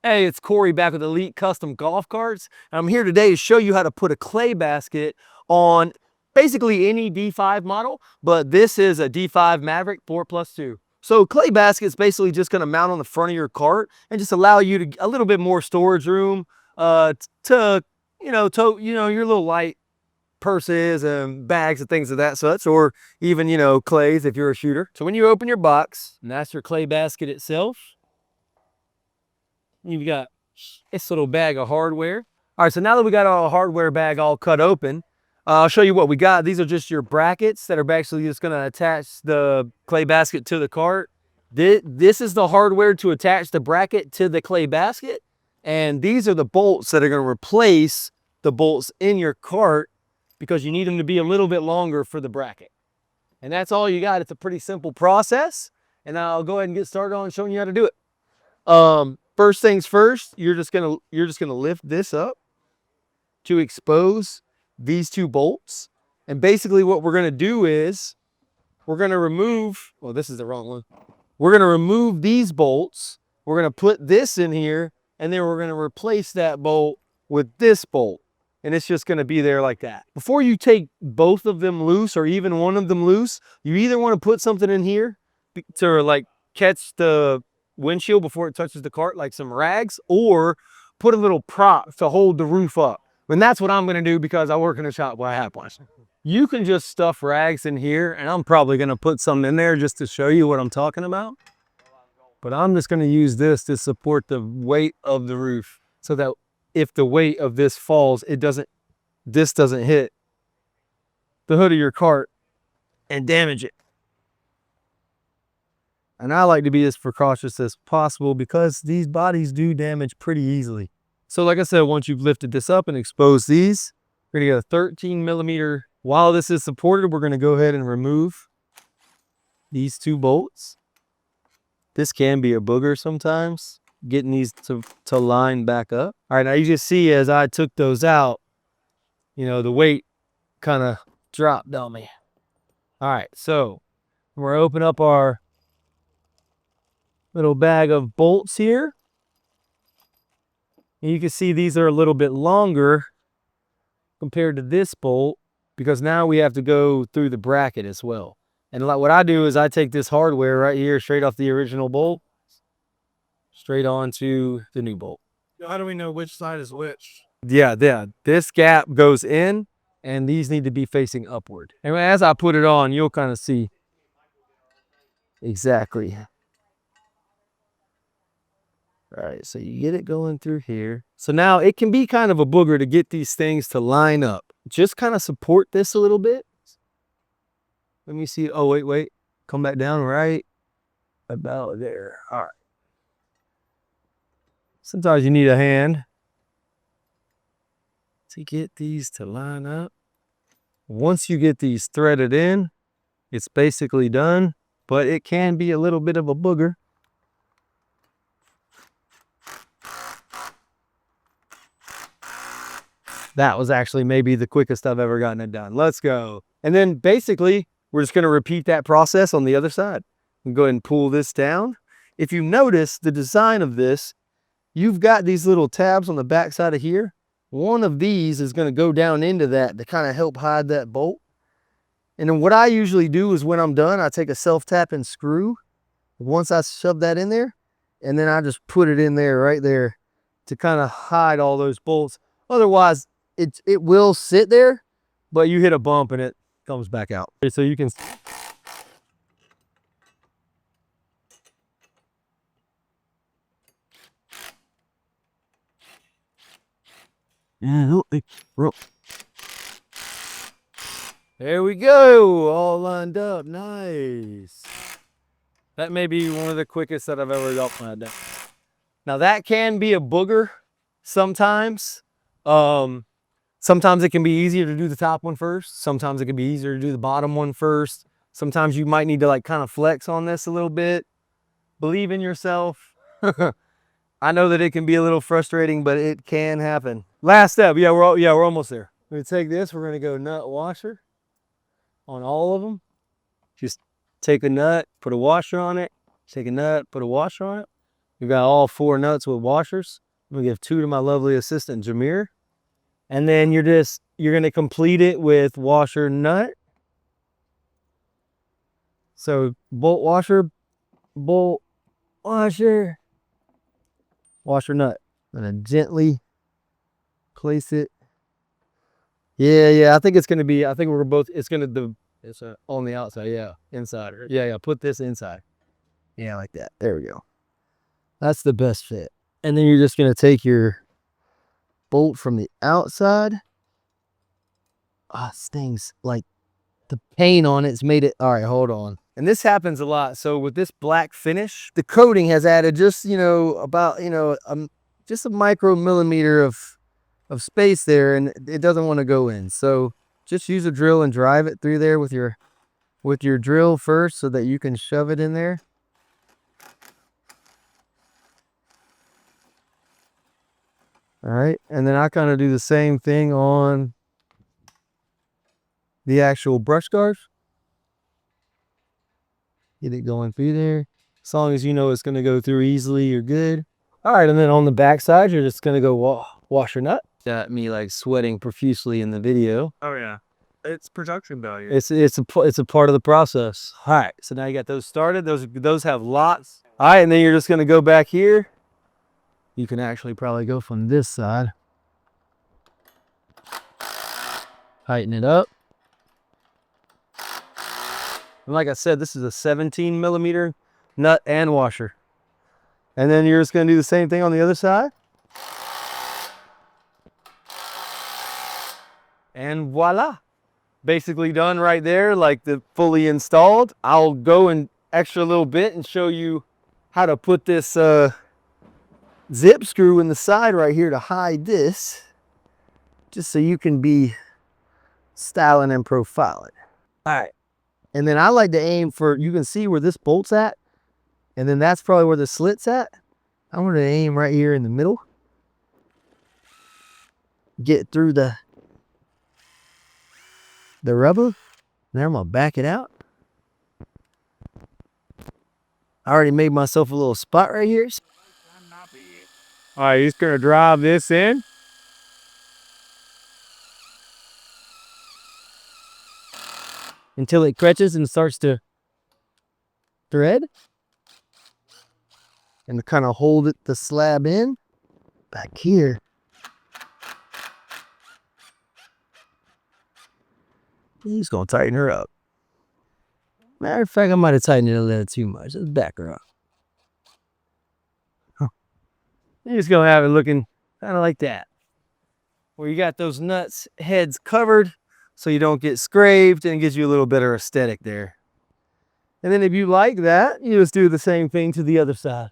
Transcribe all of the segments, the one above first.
Hey, it's Corey back with Elite Custom Golf Carts. And I'm here today to show you how to put a clay basket on basically any D5 model, but this is a D5 Maverick 4+2. So clay basket's basically just gonna mount on the front of your cart and just allow you to a little bit more storage room to, tote, your little light purses and bags and things of that such, or even, clays if you're a shooter. So when you open your box, and that's your clay basket itself, you've got this little bag of hardware. All right, so now that we got our hardware bag all cut open, I'll show you what we got. These are just your brackets that are basically just gonna attach the clay basket to the cart. This is the hardware to attach the bracket to the clay basket. And these are the bolts that are gonna replace the bolts in your cart because you need them to be a little bit longer for the bracket. And that's all you got. It's a pretty simple process. And I'll go ahead and get started on showing you how to do it. First things first, you're just gonna lift this up to expose these two bolts. And basically what we're gonna do is we're gonna remove, well, this is the wrong one. We're gonna remove these bolts. We're gonna put this in here, and then we're gonna replace that bolt with this bolt. And it's just gonna be there like that. Before you take both of them loose or even one of them loose, you either wanna put something in here to like catch the windshield before it touches the cart, like some rags, or put a little prop to hold the roof up. And that's what I'm gonna do because I work in a shop where I have one. You can just stuff rags in here, and I'm probably gonna put some in there just to show you what I'm talking about. But I'm just gonna use this to support the weight of the roof so that if the weight of this falls, this doesn't hit the hood of your cart and damage it. And I like to be as precautious as possible because these bodies do damage pretty easily. So like I said, once you've lifted this up and exposed these, we're gonna get a 13mm. While this is supported, we're gonna go ahead and remove these two bolts. This can be a booger sometimes, getting these to line back up. All right, now you just see as I took those out, the weight kind of dropped on me. All right, so we're gonna open up our little bag of bolts here. And you can see these are a little bit longer compared to this bolt because now we have to go through the bracket as well. And like what I do is I take this hardware right here straight off the original bolt, straight onto the new bolt. How do we know which side is which? Yeah, this gap goes in and these need to be facing upward. And as I put it on, you'll kind of see exactly. All right, so you get it going through here. So now it can be kind of a booger to get these things to line up. Just kind of support this a little bit. Let me see. Oh, wait. Come back down right about there. All right. Sometimes you need a hand to get these to line up. Once you get these threaded in, it's basically done, but it can be a little bit of a booger. That was actually maybe the quickest I've ever gotten it done. Let's go. And then basically, we're just gonna repeat that process on the other side. We'll go ahead and pull this down. If you notice the design of this, you've got these little tabs on the back side of here. One of these is gonna go down into that to kind of help hide that bolt. And then what I usually do is when I'm done, I take a self-tapping screw. Once I shove that in there, and then I just put it in there right there to kind of hide all those bolts. Otherwise, it will sit there, but you hit a bump and it comes back out. So you can. There we go, all lined up, nice. That may be one of the quickest that I've ever got done. Now that can be a booger sometimes. Sometimes it can be easier to do the top one first. Sometimes it can be easier to do the bottom one first. Sometimes you might need to like kind of flex on this a little bit. Believe in yourself. I know that it can be a little frustrating, but it can happen. Last step, we're almost there. We're gonna take this, we're gonna go nut washer on all of them. Just take a nut, put a washer on it, take a nut, put a washer on it. We got all 4 nuts with washers. I'm gonna give 2 to my lovely assistant Jameer. And then you're gonna complete it with washer nut. So bolt washer, washer nut. I'm gonna gently place it. Yeah, I think it's gonna be, I think we're both, it's on the outside, yeah, inside. Yeah, put this inside. Yeah, like that. There we go. That's the best fit. And then you're just gonna take your bolt from the outside. Ah, stings. Like the paint on it's made it. All right, hold on. And this happens a lot. So with this black finish, the coating has added just, about, just a micromillimeter of space there, and it doesn't want to go in. So just use a drill and drive it through there with your drill first so that you can shove it in there. All right, and then I kind of do the same thing on the actual brush guards. Get it going through there. As long as you know it's going to go through easily, you're good. All right, and then on the back side, you're just going to go wash your nut. Got me like sweating profusely in the video. Oh yeah, it's production value. It's a part of the process. All right, so now you got those started. Those have lots. All right, and then you're just going to go back here. You can actually probably go from this side. Tighten it up. And like I said, this is a 17 millimeter nut and washer. And then you're just gonna do the same thing on the other side. And voila. Basically done right there, like the fully installed. I'll go an extra little bit and show you how to put this zip screw in the side right here to hide this, just so you can be styling and profiling. All right. And then I like to aim for, you can see where this bolt's at, and then that's probably where the slit's at. I want to aim right here in the middle. Get through the rubber. Then I'm gonna back it out. I already made myself a little spot right here. All right, you're just gonna drive this in. Until it catches and starts to thread. And to kind of hold the slab in. Back here. He's gonna tighten her up. Matter of fact, I might have tightened it a little too much. Let's back her up. Huh. You're just gonna have it looking kind of like that. Where you got those nuts heads covered so you don't get scraped, and it gives you a little better aesthetic there. And then if you like that, you just do the same thing to the other side.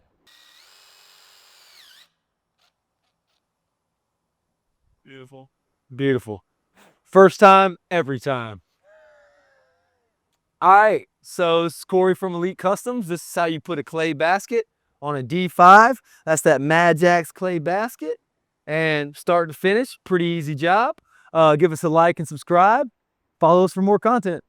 Beautiful. Beautiful. First time, every time. All right, so this is Corey from Elite Customs. This is how you put a clay basket on a D5. That's that Mad Jack's clay basket. And start to finish, pretty easy job. Give us a like and subscribe. Follow us for more content.